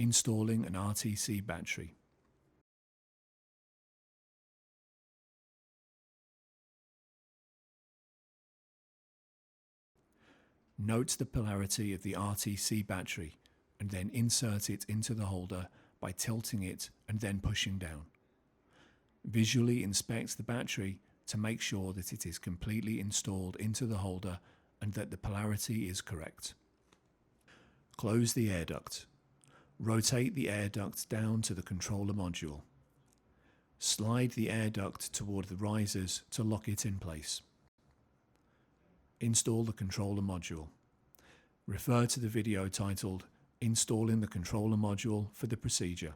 Installing an RTC battery. Note the polarity of the RTC battery and then insert it into the holder by tilting it and then pushing down. Visually inspect the battery to make sure that it is completely installed into the holder and that the polarity is correct. Close the air duct. Rotate the air duct down to the controller module. Slide the air duct toward the risers to lock it in place. Install the controller module. Refer to the video titled "Installing the controller module" for the procedure.